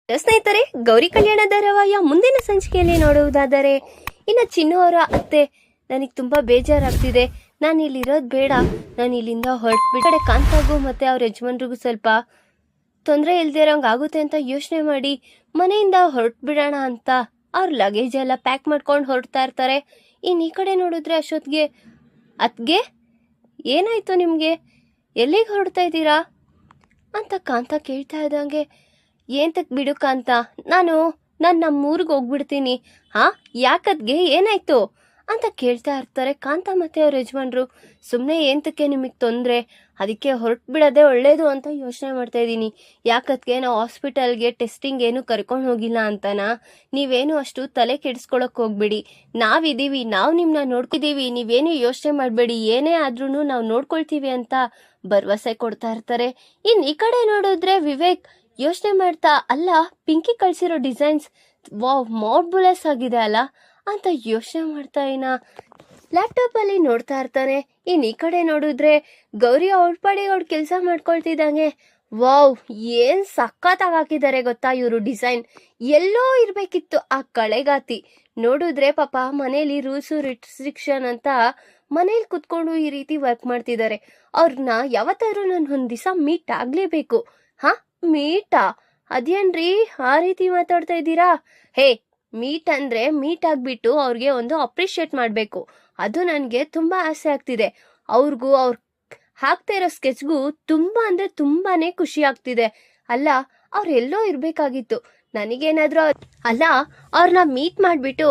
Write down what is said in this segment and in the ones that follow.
ಸ್ನೇಹಿತರೆ, ಗೌರಿ ಕಲ್ಯಾಣ ಧಾರಾವಾಹಿಯ ಮುಂದಿನ ಸಂಚಿಕೆಯಲ್ಲಿ ನೋಡುವುದಾದರೆ, ಇನ್ನು ಚಿನ್ನು ಅವರ ಅತ್ತೆ, ನನಗೆ ತುಂಬಾ ಬೇಜಾರಾಗ್ತಿದೆ, ನಾನು ಇಲ್ಲಿರೋದು ಬೇಡ, ನಾನು ಇಲ್ಲಿಂದ ಹೊರಟ್ಬಿಟ್ಟೆ, ಕಾಂತಾಗೂ ಮತ್ತೆ ಅವ್ರ ಯಜಮಾನ್ರಿಗೂ ಸ್ವಲ್ಪ ತೊಂದರೆ ಇಲ್ದೇ ಇರೋಂಗೆ ಆಗುತ್ತೆ ಅಂತ ಯೋಚನೆ ಮಾಡಿ ಮನೆಯಿಂದ ಹೊರಟ್ಬಿಡೋಣ ಅಂತ ಅವ್ರ ಲಗೇಜ್ ಎಲ್ಲ ಪ್ಯಾಕ್ ಮಾಡ್ಕೊಂಡು ಹೊರಡ್ತಾ ಇರ್ತಾರೆ. ಇನ್ನು ಈ ಕಡೆ ನೋಡಿದ್ರೆ ಅಷ್ಟೊತ್ತಿಗೆ, ಅತ್ಗೆ ಏನಾಯ್ತು ನಿಮಗೆ, ಎಲ್ಲಿಗೆ ಹೊರಡ್ತಾ ಇದ್ದೀರಾ ಅಂತ ಕಾಂತ ಕೇಳ್ತಾ ಇದ್ದಂಗೆ, ಏಂತಕ್ ಬಿಡು ಕಾಂತ, ನಾನು ನಮ್ಮೂರಿಗೆ ಹೋಗ್ಬಿಡ್ತೀನಿ. ಯಾಕದ್ಗೆ ಏನಾಯ್ತು ಅಂತ ಕೇಳ್ತಾ ಇರ್ತಾರೆ ಕಾಂತ ಮತ್ತೆ ಅವ್ರ ಯಜಮಾನ್ರು. ಸುಮ್ಮನೆ ಏಂತಕ್ಕೆ ನಿಮಗೆ ತೊಂದರೆ, ಅದಕ್ಕೆ ಹೊರಟು ಬಿಡೋದೇ ಒಳ್ಳೇದು ಅಂತ ಯೋಚನೆ ಮಾಡ್ತಾ ಇದ್ದೀನಿ. ಯಾಕದ್ಗೆ ನಾವು ಹಾಸ್ಪಿಟಲ್ಗೆ ಟೆಸ್ಟಿಂಗ್ ಏನು ಕರ್ಕೊಂಡು ಹೋಗಿಲ್ಲ ಅಂತನಾ? ನೀವೇನು ಅಷ್ಟು ತಲೆ ಕೆಡಿಸ್ಕೊಳಕ್ ಹೋಗ್ಬಿಡಿ, ನಾವಿದ್ದೀವಿ, ನಾವು ನಿಮ್ಮನ್ನ ನೋಡ್ತಿದ್ದೀವಿ, ನೀವೇನು ಯೋಚನೆ ಮಾಡಬೇಡಿ, ಏನೇ ಆದ್ರೂ ನಾವು ನೋಡ್ಕೊಳ್ತೀವಿ ಅಂತ ಭರವಸೆ ಕೊಡ್ತಾ ಇರ್ತಾರೆ. ಇನ್ನು ಈ ಕಡೆ ನೋಡಿದ್ರೆ ವಿವೇಕ್ ಯೋಚನೆ ಮಾಡ್ತಾ, ಅಲ್ಲ ಪಿಂಕಿ ಕಳ್ಸಿರೋ ಡಿಸೈನ್ಸ್ ವಾವ್ ಮಾರ್ಬುಲಸ್ ಆಗಿದೆ ಅಲ್ಲ ಅಂತ ಯೋಚನೆ ಮಾಡ್ತಾ ಇನ್ನ ಲ್ಯಾಪ್ಟಾಪ್ ಅಲ್ಲಿ ನೋಡ್ತಾ ಇರ್ತಾನೆ. ಇನ್ ಈ ಕಡೆ ನೋಡಿದ್ರೆ ಗೌರಿ ಅವ್ಳ ಪಾಡಿಗೆ ಅವ್ಳ ಕೆಲಸ ಮಾಡ್ಕೊಳ್ತಿದ್ದಂಗೆ, ವಾವ್ ಏನ್ ಸಖತ್ತಾಗಿ ಹಾಕಿದ್ದಾರೆ ಗೊತ್ತಾ ಇವರು ಡಿಸೈನ್, ಎಲ್ಲೋ ಇರ್ಬೇಕಿತ್ತು ಆ ಕಳೆಗಾತಿ. ನೋಡಿದ್ರೆ ಪಾಪ ಮನೇಲಿ ರೂಲ್ಸು ರಿಸ್ಟ್ರಿಕ್ಷನ್ ಅಂತ ಮನೇಲಿ ಕುತ್ಕೊಂಡು ಈ ರೀತಿ ವರ್ಕ್ ಮಾಡ್ತಿದ್ದಾರೆ. ಅವ್ರನ್ನ ಯಾವತ್ತಾದ್ರೂ ನಾನು ಒಂದ್ ದಿವಸ ಮೀಟ್ ಆಗ್ಲೇಬೇಕು. ಮೀಟಾ? ಅದೇನ್ರಿ ಆ ರೀತಿ ಮಾತಾಡ್ತಾ ಇದ್ದೀರಾ? ಹೇ, ಮೀಟ್ ಅಂದ್ರೆ ಮೀಟ್ ಆಗ್ಬಿಟ್ಟು ಅವ್ರಿಗೆ ಒಂದು ಅಪ್ರಿಶಿಯೇಟ್ ಮಾಡ್ಬೇಕು, ಅದು ನನಗೆ ತುಂಬಾ ಆಸೆ ಆಗ್ತಿದೆ. ಅವ್ರಿಗೂ ಅವ್ರ ಹಾಕ್ತಾ ಇರೋ ಸ್ಕೆಚ್ಗೂ ತುಂಬಾ ಅಂದ್ರೆ ತುಂಬಾನೇ ಖುಷಿ ಆಗ್ತಿದೆ. ಅಲ್ಲ ಅವ್ರೆಲ್ಲೋ ಇರ್ಬೇಕಾಗಿತ್ತು, ನನಗೇನಾದ್ರೂ ಅಲ್ಲ ಅವ್ರನ್ನ ಮೀಟ್ ಮಾಡ್ಬಿಟ್ಟು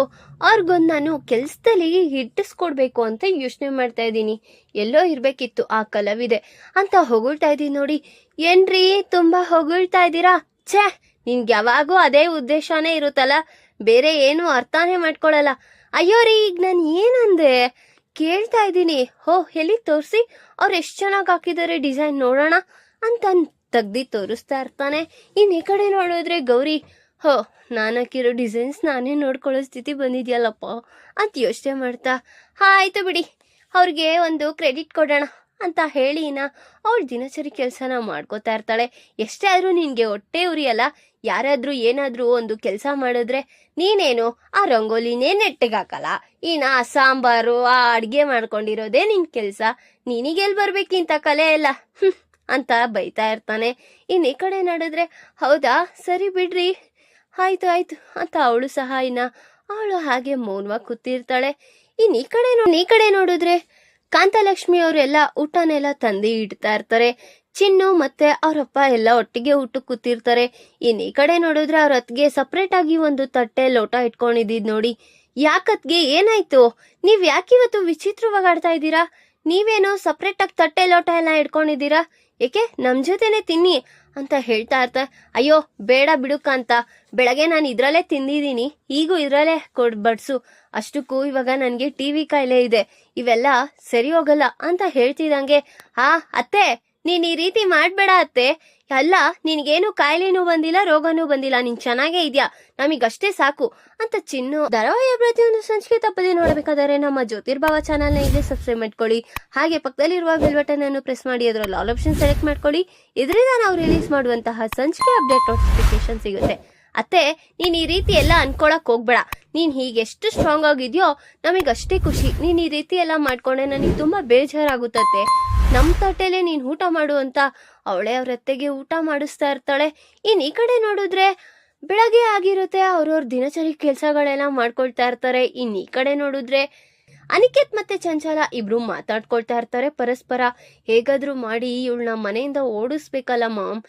ಅವ್ರಿಗೊಂದು ನಾನು ಕೆಲ್ಸದಲ್ಲಿ ಇಟ್ಟಿಸ್ಕೊಡ್ಬೇಕು ಅಂತ ಯೋಚನೆ ಮಾಡ್ತಾ ಇದ್ದೀನಿ. ಎಲ್ಲೋ ಇರ್ಬೇಕಿತ್ತು ಆ ಕಲಾವಿದೆ ಅಂತ ಹೊಗಳ್ತಾ ಇದ್ದೀನಿ ನೋಡಿ. ಏನ್ರಿ ತುಂಬಾ ಹೊಗಳ್ತಾ ಇದ್ದೀರಾ? ಛೇ, ನಿನ್ಗೆ ಯಾವಾಗೂ ಅದೇ ಉದ್ದೇಶನೇ ಇರುತ್ತಲ್ಲ, ಬೇರೆ ಏನು ಅರ್ಥನೇ ಮಾಡ್ಕೊಳಲ್ಲ. ಅಯ್ಯೋ ರೀ, ಈಗ ನಾನು ಏನಂದೆ ಕೇಳ್ತಾ ಇದ್ದೀನಿ. ಎಲ್ಲಿ ತೋರಿಸಿ, ಅವ್ರು ಎಷ್ಟು ಚೆನ್ನಾಗಿ ಹಾಕಿದ್ದಾರೆ ಡಿಸೈನ್ ನೋಡೋಣ ಅಂತ ತೆಗ್ದಿ ತೋರಿಸ್ತಾ ಇರ್ತಾನೆ. ಇನ್ ಈ ಕಡೆ ನೋಡಿದ್ರೆ ಗೌರಿ, ನಾನು ಹಾಕಿರೋ ಡಿಸೈನ್ಸ್ ನಾನೇ ನೋಡ್ಕೊಳ್ಳೋ ಸ್ಥಿತಿ ಬಂದಿದ್ಯಲ್ಲಪ್ಪ ಅಂತ ಯೋಚನೆ ಮಾಡ್ತಾ, ಆಯ್ತು ಬಿಡಿ, ಅವ್ರಿಗೆ ಒಂದು ಕ್ರೆಡಿಟ್ ಕೊಡೋಣ ಅಂತ ಹೇಳಿ ಅವಳ ದಿನಚರಿ ಕೆಲಸನ ಮಾಡ್ಕೋತಾ ಇರ್ತಾಳೆ. ಎಷ್ಟೇ ಆದ್ರೂ ನಿನ್ಗೆ ಹೊಟ್ಟೆ ಉರಿಯಲ್ಲ, ಯಾರಾದ್ರೂ ಏನಾದ್ರೂ ಒಂದು ಕೆಲಸ ಮಾಡಿದ್ರೆ ನೀನೇನು ಆ ರಂಗೋಲಿನೇ ನೆಟ್ಟಿಗೆ ಹಾಕಲ್ಲ, ಆ ಸಾಂಬಾರು ಆ ಅಡ್ಗೆ ಮಾಡ್ಕೊಂಡಿರೋದೇ ನಿನ್ ಕೆಲ್ಸ, ನಿನಗೆಲ್ ಬರ್ಬೇಕಿಂತ ಕಲೆ ಎಲ್ಲ ಅಂತ ಬೈತಾ ಇರ್ತಾನೆ. ಇನ್ ಈ ಕಡೆ ನೋಡಿದ್ರೆ, ಹೌದಾ ಸರಿ ಬಿಡ್ರಿ, ಆಯ್ತು ಅಂತ ಅವಳು ಸಹ ಅವಳು ಹಾಗೆ ಮೌನವಾಗಿ ಕೂತಿರ್ತಾಳೆ. ಇನ್ ಈ ಕಡೆ ನೋಡಿದ್ರೆ ಕಾಂತಲಕ್ಷ್ಮಿ ಅವರೆಲ್ಲ ಊಟನೆಲ್ಲ ತಂದು ಇಡ್ತಾ ಇರ್ತಾರೆ. ಚಿನ್ನು ಮತ್ತೆ ಅವರಪ್ಪ ಎಲ್ಲ ಒಟ್ಟಿಗೆ ಊಟಕ್ಕೆ ಕೂತಿರ್ತಾರೆ. ಇನ್ ಈ ಕಡೆ ನೋಡಿದ್ರೆ ಅವ್ರ ಅತ್ತಿಗೆ ಸಪ್ರೇಟ್ ಆಗಿ ಒಂದು ತಟ್ಟೆ ಲೋಟ ಇಟ್ಕೊಂಡಿದ್ ನೋಡಿ. ಯಾಕತ್ಗೆ ಏನಾಯ್ತು, ನೀವ್ ಯಾಕಿವತ್ತು ವಿಚಿತ್ರವಾಗಿ ಆಡ್ತಾ ಇದ್ದೀರಾ? ನೀವೇನೋ ಸಪ್ರೇಟ್ ಆಗಿ ತಟ್ಟೆ ಲೋಟ ಎಲ್ಲ ಇಟ್ಕೊಂಡಿದ್ದೀರಾ, ಏಕೆ ನಮ್ ಜೊತೆನೆ ತಿನ್ನಿ ಅಂತ ಹೇಳ್ತಾ ಇರ್ತಾರೆ. ಅಯ್ಯೋ ಬೇಡ ಬಿಡುಕ ಅಂತ, ಬೆಳಗ್ಗೆ ನಾನು ಇದ್ರಲ್ಲೇ ತಿಂದಿದ್ದೀನಿ, ಈಗೂ ಇದ್ರಲ್ಲೇ ಬಡ್ಸು, ಅಷ್ಟಕ್ಕೂ ಇವಾಗ ನನ್ಗೆ ಟಿವಿ ಕಾಯಿಲೆ ಇದೆ, ಇವೆಲ್ಲ ಸರಿ ಹೋಗಲ್ಲ ಅಂತ ಹೇಳ್ತಿದಂಗೆ, ಅತ್ತೆ ನೀನ್ ಈ ರೀತಿ ಮಾಡ್ಬೇಡ ಅತ್ತೆ, ಅಲ್ಲ ನಿನ್ಗೇನು ಕಾಯಿಲೆನೂ ಬಂದಿಲ್ಲ ರೋಗನೂ ಬಂದಿಲ್ಲ, ನೀನ್ ಚೆನ್ನಾಗೇ ಇದ್ಯಾ, ನಮಗಷ್ಟೇ ಸಾಕು ಅಂತ ಚಿನ್ನು. ಧಾರಾವಾಹಿಯ ಪ್ರತಿಯೊಂದು ಸಂಚಿಕೆ ತಪ್ಪದೆ ನೋಡಬೇಕಾದರೆ ನಮ್ಮ ಜ್ಯೋತಿರ್ಭಾವ ಚಾನಲ್ನ ಇಲ್ಲಿ ಸಬ್ಸ್ಕ್ರೈಬ್ ಮಾಡ್ಕೊಳ್ಳಿ. ಹಾಗೆ ಪಕ್ಕದಲ್ಲಿರುವ ಬೆಲ್ ಬಟನ್ ಅನ್ನು ಪ್ರೆಸ್ ಮಾಡಿ ಅದರಲ್ಲಿ ಆಲ್ ಆಪ್ಷನ್ ಸೆಲೆಕ್ಟ್ ಮಾಡ್ಕೊಳ್ಳಿ. ಇದರಿಂದ ನಾವು ರಿಲೀಸ್ ಮಾಡುವಂತಹ ಸಂಚಿಕೆ ಅಪ್ಡೇಟ್ ನೋಟಿಫಿಕೇಶನ್ ಸಿಗುತ್ತೆ. ಅತ್ತೆ ನೀನ್ ಈ ರೀತಿ ಎಲ್ಲ ಅನ್ಕೊಳಕ್ ಹೋಗ್ಬೇಡ, ನೀನ್ ಹೀಗೆಷ್ಟು ಸ್ಟ್ರಾಂಗ್ ಆಗಿದ್ಯೋ ನಮಗಷ್ಟೇ ಖುಷಿ. ನೀನ್ ಈ ರೀತಿ ಎಲ್ಲ ಮಾಡ್ಕೊಂಡೆ ನನಗೆ ತುಂಬಾ ಬೇಜಾರಾಗುತ್ತತ್ತೆ. ನಮ್ ತಟ್ಟೆಲೆ ನೀನ್ ಊಟ ಮಾಡು ಅಂತ ಅವಳೇ ಅವ್ರ ಅತ್ತೆಗೆ ಊಟ ಮಾಡಿಸ್ತಾ ಇರ್ತಾಳೆ. ಇನ್ ಈ ಕಡೆ ನೋಡಿದ್ರೆ ಬೆಳಗ್ಗೆ ಆಗಿರುತ್ತೆ, ಅವ್ರವ್ರ ದಿನಚರಿ ಕೆಲಸಗಳೆಲ್ಲ ಮಾಡ್ಕೊಳ್ತಾ ಇರ್ತಾರೆ. ಇನ್ ಈ ಕಡೆ ನೋಡಿದ್ರೆ ಅನಿಕೇತ್ ಮತ್ತೆ ಚಂಚಲ ಇಬ್ರು ಮಾತಾಡ್ಕೊಳ್ತಾ ಇರ್ತಾರೆ ಪರಸ್ಪರ. ಹೇಗಾದ್ರೂ ಮಾಡಿ ಇವಳನ್ನ ಮನೆಯಿಂದ ಓಡಿಸ್ಬೇಕಲ್ಲ ಮಾಮ್,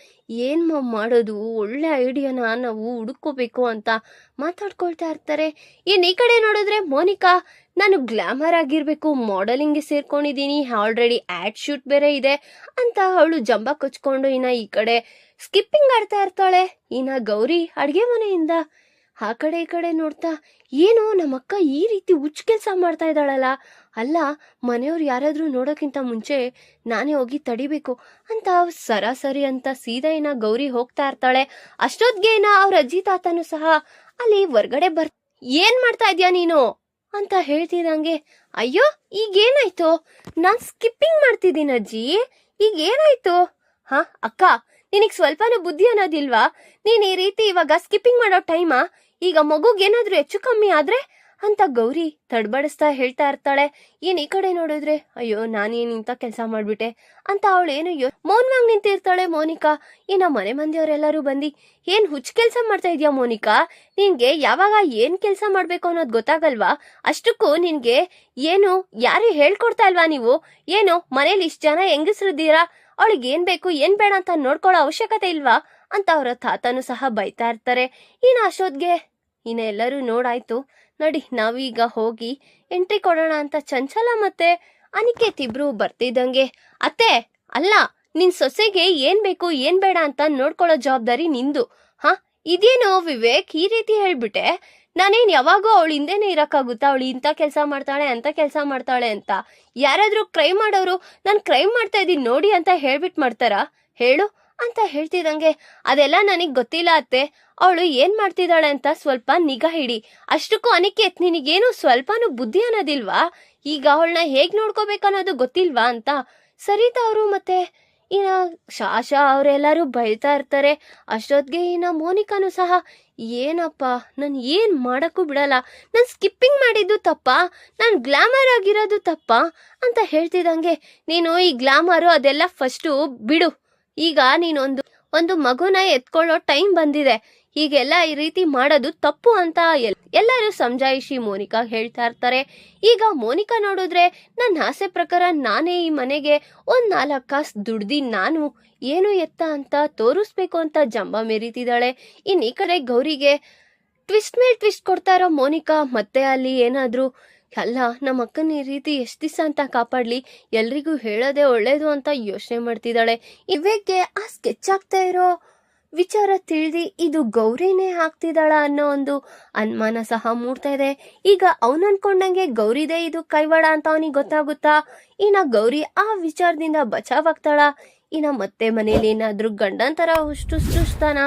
ಏನ್ ಮಾಮ್ ಮಾಡೋದು, ಒಳ್ಳೆ ಐಡಿಯಾನ ನಾವು ಹುಡುಕೋಬೇಕು ಅಂತ ಮಾತಾಡ್ಕೊಳ್ತಾ ಇರ್ತಾರೆ. ಇನ್ ಈ ಕಡೆ ನೋಡಿದ್ರೆ ಮೋನಿಕಾ, ನಾನು ಗ್ಲಾಮರ್ ಆಗಿರ್ಬೇಕು, ಮಾಡೆಲಿಂಗ್ಗೆ ಸೇರ್ಕೊಂಡಿದ್ದೀನಿ, ಆಲ್ರೆಡಿ ಆಡ್ ಶೂಟ್ ಬೇರೆ ಇದೆ ಅಂತ ಅವಳು ಜಂಬ ಕೊಚ್ಕೊಂಡು ಈ ಕಡೆ ಸ್ಕಿಪ್ಪಿಂಗ್ ಆಡ್ತಾ ಇರ್ತಾಳೆ. ಗೌರಿ ಅಡ್ಗೆ ಮನೆಯಿಂದ ಆ ಕಡೆ ಈ ಕಡೆ ನೋಡ್ತಾ, ಏನು ನಮ್ಮಕ್ಕ ಈ ರೀತಿ ಹುಚ್ಚ ಕೆಲಸ ಮಾಡ್ತಾ ಇದ್ದಾಳಲ್ಲ, ಅಲ್ಲ ಮನೆಯವ್ರು ಯಾರಾದ್ರೂ ನೋಡೋಕ್ಕಿಂತ ಮುಂಚೆ ನಾನೇ ಹೋಗಿ ತಡಿಬೇಕು ಅಂತ ಸರಾಸರಿ ಅಂತ ಸೀದಾ ಗೌರಿ ಹೋಗ್ತಾ ಇರ್ತಾಳೆ. ಅಷ್ಟೊತ್ತಿಗೆ ಅವ್ರ ಅಜ್ಜಿ ತಾತನು ಸಹ ಅಲ್ಲಿ ಹೊರ್ಗಡೆ ಏನ್ ಮಾಡ್ತಾ ಇದ್ಯಾ ನೀನು ಅಂತ ಹೇಳ್ತಿದಂಗೆ, ಅಯ್ಯೋ ಈಗೇನಾಯ್ತು, ನಾನ್ ಸ್ಕಿಪ್ಪಿಂಗ್ ಮಾಡ್ತಿದ್ದೀನಿ ಅಜ್ಜಿ, ಈಗೇನಾಯ್ತು? ಅಕ್ಕ ನಿನಗ್ ಸ್ವಲ್ಪನೂ ಬುದ್ಧಿ ಅನ್ನೋದಿಲ್ವಾ? ನೀನ್ ಈ ರೀತಿ ಇವಾಗ ಸ್ಕಿಪ್ಪಿಂಗ್ ಮಾಡೋ ಟೈಮಾ? ಈಗ ಮಗುಗೇನಾದ್ರೂ ಹೆಚ್ಚು ಕಮ್ಮಿ ಆದ್ರೆ ಅಂತ ಗೌರಿ ತಡ್ಬಡಿಸ್ತಾ ಹೇಳ್ತಾ ಇರ್ತಾಳೆ. ಏನ್ ಈ ಕಡೆ ನೋಡಿದ್ರೆ ಅಯ್ಯೋ ನಾನೇನ್ ಇಂತ ಕೆಲಸ ಮಾಡ್ಬಿಟ್ಟೆ ಅಂತ ಅವಳೇನು ಮೌನವಾಗಿ ನಿಂತಿರ್ತಾಳೆ ಮೋನಿಕಾ. ಇನ್ನ ಮನೆ ಮಂದಿಯವರೆಲ್ಲರೂ ಬಂದಿ ಏನ್ ಹುಚ್ಚ ಕೆಲ್ಸ ಮಾಡ್ತಾ ಇದ್ಯಾ ಮೋನಿಕಾ? ನಿನ್ಗೆ ಯಾವಾಗ ಏನ್ ಕೆಲ್ಸ ಮಾಡ್ಬೇಕು ಅನ್ನೋದು ಗೊತ್ತಾಗಲ್ವಾ? ಅಷ್ಟಕ್ಕೂ ನಿನ್ಗೆ ಏನು ಯಾರು ಹೇಳ್ಕೊಡ್ತಾ ಇಲ್ವಾ ನೀವು? ಏನು ಮನೇಲಿ ಇಷ್ಟ ಜನ ಹೆಂಗಸ್ರಿದ್ದೀರಾ, ಅವಳಿಗೆ ಏನ್ ಬೇಕು ಏನ್ ಬೇಡ ಅಂತ ನೋಡ್ಕೊಳ್ಳೋ ಅವಶ್ಯಕತೆ ಇಲ್ವಾ ಅಂತ ಅವರ ತಾತನು ಸಹ ಬೈತಾ ಇರ್ತಾರೆ. ಇನ್ನ ಅಷ್ಟೊತ್ಗೆ ಇನ್ನ ಎಲ್ಲರೂ ನೋಡಾಯ್ತು, ನಡಿ ನಾವೀಗ ಹೋಗಿ ಎಂಟ್ರಿ ಕೊಡೋಣ ಅಂತ ಚಂಚಲ ಮತ್ತೆ ಅನಿಕೇತ್ ಇಬ್ರು ಬರ್ತಿದ್ದಂಗೆ, ಅತ್ತೆ ಅಲ್ಲ ನಿನ್ ಸೊಸೆಗೆ ಏನ್ ಬೇಕು ಏನ್ ಬೇಡ ಅಂತ ನೋಡ್ಕೊಳ್ಳೋ ಜವಾಬ್ದಾರಿ ನಿಂದು. ಇದೇನೋ ವಿವೇಕ್ ಈ ರೀತಿ ಹೇಳ್ಬಿಟ್ಟೆ? ನಾನೇನ್ ಯಾವಾಗೂ ಅವಳು ಹಿಂದೆನೆ ಇರಕ್ಕಾಗುತ್ತಾ? ಅವಳು ಇಂಥ ಕೆಲಸ ಮಾಡ್ತಾಳೆ ಅಂತ ಕೆಲಸ ಮಾಡ್ತಾಳೆ ಅಂತ ಯಾರಾದ್ರೂ ಕ್ರೈಮ್ ಮಾಡೋರು ನಾನು ಕ್ರೈಮ್ ಮಾಡ್ತಾ ಇದೀನಿ ನೋಡಿ ಅಂತ ಹೇಳ್ಬಿಟ್ ಮಾಡ್ತಾರಾ ಹೇಳು ಅಂತ ಹೇಳ್ತಿದಂಗೆ, ಅದೆಲ್ಲ ನನಗ್ ಗೊತ್ತಿಲ್ಲ ಅತ್ತೆ, ಅವಳು ಏನ್ ಮಾಡ್ತಿದ್ದಾಳೆ ಅಂತ ಸ್ವಲ್ಪ ನಿಗಾ ಹಿಡಿ. ಅಷ್ಟಕ್ಕೂ ಅನಿಕೇತ್ ನಿನಗೇನು ಸ್ವಲ್ಪನೂ ಬುದ್ಧಿ ಅನ್ನೋದಿಲ್ವಾ? ಈಗ ಅವಳನ್ನ ಹೇಗ್ ನೋಡ್ಕೋಬೇಕನ್ನೋದು ಗೊತ್ತಿಲ್ವಾ ಅಂತ ಸರಿತಾ ಅವರು ಮತ್ತೆ ಇನ್ನ ಶಾಶಾ ಅವರೆಲ್ಲರೂ ಬೈತಾ ಇರ್ತಾರೆ. ಅಷ್ಟೊತ್ಗೆ ಇನ್ನ ಮೋನಿಕಾನು ಸಹ ಏನಪ್ಪ ನಾನು ಏನ್ ಮಾಡಕ್ಕೂ ಬಿಡಲ್ಲ, ನಾನು ಸ್ಕಿಪ್ಪಿಂಗ್ ಮಾಡಿದ್ದು ತಪ್ಪ, ನಾನು ಗ್ಲಾಮರ್ ಆಗಿರೋದು ತಪ್ಪ ಅಂತ ಹೇಳ್ತಿದಂಗೆ, ನೀನು ಈ ಗ್ಲಾಮರು ಅದೆಲ್ಲ ಫಸ್ಟು ಬಿಡು, ಈಗ ನೀನೊಂದು ಮಗುನ ಎತ್ಕೊಳ್ಳೋ ಟೈಮ್ ಬಂದಿದೆ, ಹೀಗೆಲ್ಲ ಈ ರೀತಿ ಮಾಡೋದು ತಪ್ಪು ಅಂತ ಎಲ್ಲರೂ ಸಮಜಾಯಿಷಿ ಮೋನಿಕಾ ಹೇಳ್ತಾ ಇರ್ತಾರೆ. ಈಗ ಮೋನಿಕಾ ನೋಡಿದ್ರೆ ನನ್ನ ಆಸೆ ಪ್ರಕಾರ ನಾನೇ ಈ ಮನೆಗೆ 4 ಕಾಸು ದುಡ್ದಿ ನಾನು ಏನು ಎತ್ತ ಅಂತ ತೋರಿಸ್ಬೇಕು ಅಂತ ಜಂಬ ಮೆರೀತಿದ್ದಾಳೆ. ಈ ಕಡೆ ಗೌರಿಗೆ ಟ್ವಿಸ್ಟ್ ಮೇಲೆ ಟ್ವಿಸ್ಟ್ ಕೊಡ್ತಾ ಇರೋ ಮೋನಿಕಾ ಮತ್ತೆ ಅಲ್ಲಿ ಏನಾದ್ರೂ ಅಲ್ಲ ನಮ್ಮ ಅಕ್ಕನ ಈ ರೀತಿ ಎಷ್ಟ್ ದಿವಸ ಅಂತ ಕಾಪಾಡ್ಲಿ, ಎಲ್ರಿಗೂ ಹೇಳೋದೇ ಒಳ್ಳೇದು ಅಂತ ಯೋಚನೆ ಮಾಡ್ತಿದ್ದಾಳೆ. ಇವೇಗೆ ಆ ಸ್ಕೆಚ್ ಆಗ್ತಾ ಇರೋ ವಿಚಾರ ತಿಳಿದಿ ಇದು ಗೌರಿನೇ ಆಗ್ತಿದ್ದಾಳ ಅನ್ನೋ ಒಂದು ಅನುಮಾನ ಸಹ ಮೂಡ್ತಾ ಇದೆ. ಈಗ ಅವನು ಅನ್ಕೊಂಡಂಗೆ ಗೌರಿದೇ ಇದು ಕೈವಾಡ ಅಂತ ಅವನಿಗೆ ಗೊತ್ತಾಗುತ್ತಾ? ಇನ್ನ ಗೌರಿ ಆ ವಿಚಾರದಿಂದ ಬಚಾವಾಗ್ತಾಳ? ಇನ್ನ ಮತ್ತೆ ಮನೇಲಿ ಏನಾದ್ರೂ ಗಂಡಂತರ ಹುಷ್ಟುಸ್ತಾನ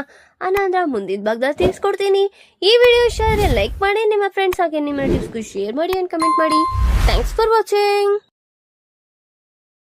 ಅನ್ನಂದ್ರ ಮುಂದಿನ ಭಾಗದಲ್ಲಿ ತಿಳಿಸ್ಕೊಡ್ತೀನಿ. ಈ ವಿಡಿಯೋ ಇಷ್ಟ ಆದರೆ ಲೈಕ್ ಮಾಡಿ, ನಿಮ್ಮ ಫ್ರೆಂಡ್ಸ್ ಹಾಗೆ ನಿಮ್ಮ ರಿಲೇಟಿವ್ಸ್ಗೂ ಶೇರ್ ಮಾಡಿ ಅಂಡ್ ಕಮೆಂಟ್ ಮಾಡಿ. Thanks for watching.